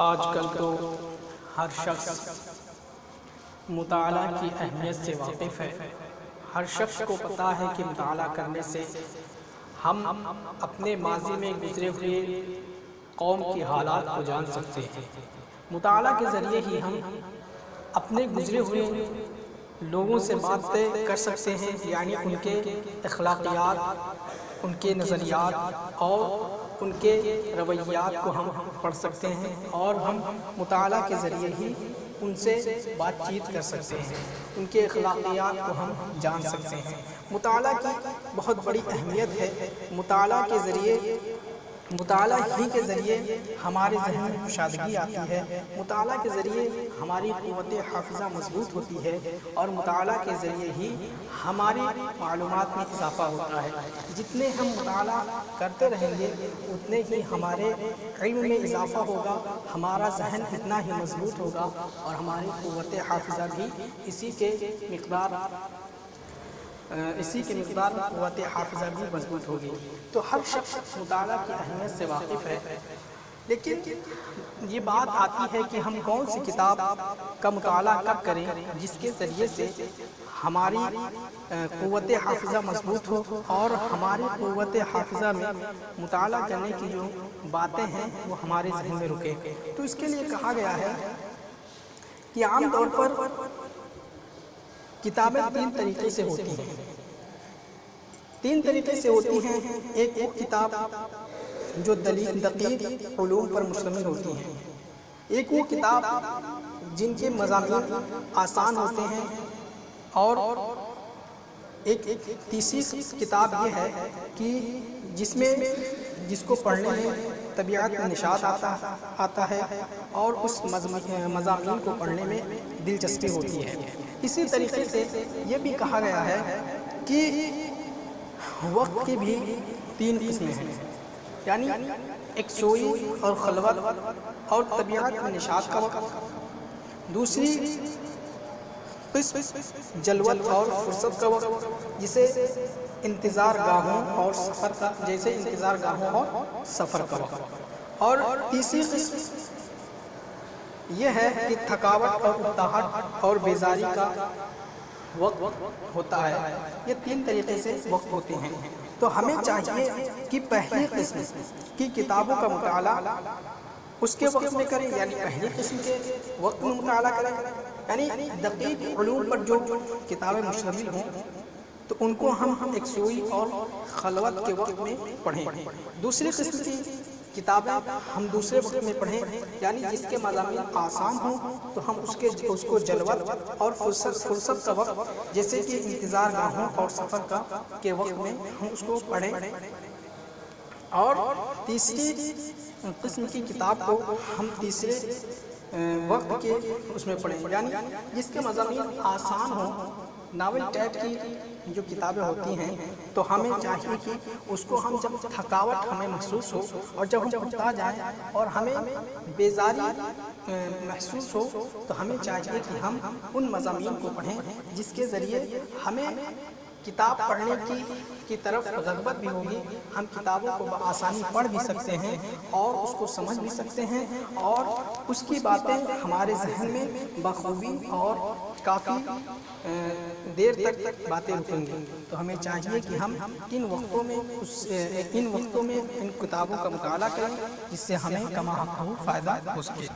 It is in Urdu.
آج کل تو ہر شخص مطالعہ کی اہمیت سے واقف ہے۔ ہر شخص کو پتہ ہے کہ مطالعہ کرنے سے ہم اپنے ماضی میں گزرے ہوئے قوم کی حالات کو جان سکتے ہیں۔ مطالعہ کے ذریعے ہی ہم اپنے گزرے ہوئے لوگوں سے باتیں کر سکتے ہیں، یعنی ان کے اخلاقیات، ان کے نظریات اور ان کے رویات کو ہم پڑھ سکتے ہیں، اور ہم مطالعہ کے ذریعے ہی ان سے بات چیت کر سکتے ہیں، ان کے اخلاقیات کو ہم جان سکتے ہیں۔ مطالعہ کی بہت بڑی اہمیت ہے۔ مطالعہ ہی کے ذریعے ہمارے ذہن میں کشادگی آتی ہے، مطالعہ کے ذریعے ہماری قوت حافظہ مضبوط ہوتی ہے، اور مطالعہ کے ذریعے ہی ہماری معلومات میں اضافہ ہوتا ہے۔ جتنے ہم مطالعہ کرتے رہیں گے اتنے ہی ہمارے علم میں اضافہ ہوگا، ہمارا ذہن اتنا ہی مضبوط ہوگا، اور ہماری قوت حافظہ بھی اسی کے مقدار قوت حافظہ بھی مضبوط ہوگی۔ تو ہر شخص مطالعہ کی اہمیت سے واقف ہے، لیکن یہ بات آتی ہے کہ ہم کون سی کتاب کا مطالعہ کب کریں جس کے ذریعے سے ہماری قوت حافظہ مضبوط ہو، اور ہماری قوت حافظہ میں مطالعہ کرنے کی جو باتیں ہیں وہ ہمارے ذہن میں رکے۔ تو اس کے لیے کہا گیا ہے کہ عام طور پر کتابیں تین طریقے سے ہوتی ہیں۔ ایک وہ کتاب جو دقیق علوم پر مشتمل ہوتی ہیں، ایک وہ کتاب جن کے مضامین آسان ہوتے ہیں، اور ایک تیسری کتاب یہ ہے کہ جس کو پڑھنے میں طبیعت میں نشاط آتا ہے، اور اس مضامین کو پڑھنے میں دلچسپی ہوتی ہے۔ اسی طریقے سے یہ بھی کہا گیا ہے کہ وقت کی بھی تین قسمیں ہیں، یعنی ایک سوئی اور خلوت اور طبیعت میں نشاط کا وقت، دوسری قسم جلوت اور فرصت کا وقت جسے انتظار گاہوں اور سفر کا وقت، اور تیسری قسم یہ ہے کہ تھکاوٹ اور اکتاہٹ اور بیزاری کا وقت ہوتا ہے۔ یہ تین طریقے سے وقت ہوتے ہیں۔ تو ہمیں چاہیے کہ پہلی قسم کی کتابوں کا مطالعہ اس کے وقت میں کریں، یعنی پہلی قسم کے وقت میں مطالعہ کریں، یعنی دقیق علوم پر جو کتابیں مشتمل ہوں تو ان کو ہم ایک سوئی اور خلوت کے وقت میں پڑھیں۔ دوسری قسم کی کتابیں ہم دوسرے وقت میں پڑھیں، یعنی جس کے مضامین آسان ہوں تو ہم اس کو جلوت اور فرصت کا وقت جیسے کہ انتظار گاہوں اور سفر کے وقت میں ہم اس کو پڑھیں، اور تیسری قسم کی کتاب کو ہم تیسرے وقت کے اس میں پڑھیں، یعنی جس کے مضامین آسان ہوں۔ ناول ٹائپ کی جو کتابیں ہوتی ہیں تو ہمیں چاہیے کہ اس کو ہم جب تھکاوٹ ہمیں محسوس ہو اور جب ہم پڑھتا جائیں اور ہمیں بیزاری محسوس ہو تو ہمیں چاہیے کہ ہم ان مضامین کو پڑھیں جس کے ذریعے ہمیں کتاب پڑھنے کی طرف رغبت بھی ہوگی، ہم کتابوں کو بآسانی پڑھ بھی سکتے ہیں اور اس کو سمجھ بھی سکتے ہیں، اور اس کی باتیں ہمارے ذہن میں بخوبی اور کافی دیر تک باتیں رکیں گی۔ تو ہمیں چاہیے کہ ہم ان وقتوں میں ان کتابوں کا مطالعہ کریں جس سے ہمیں کما حق فائدہ ہو سکے۔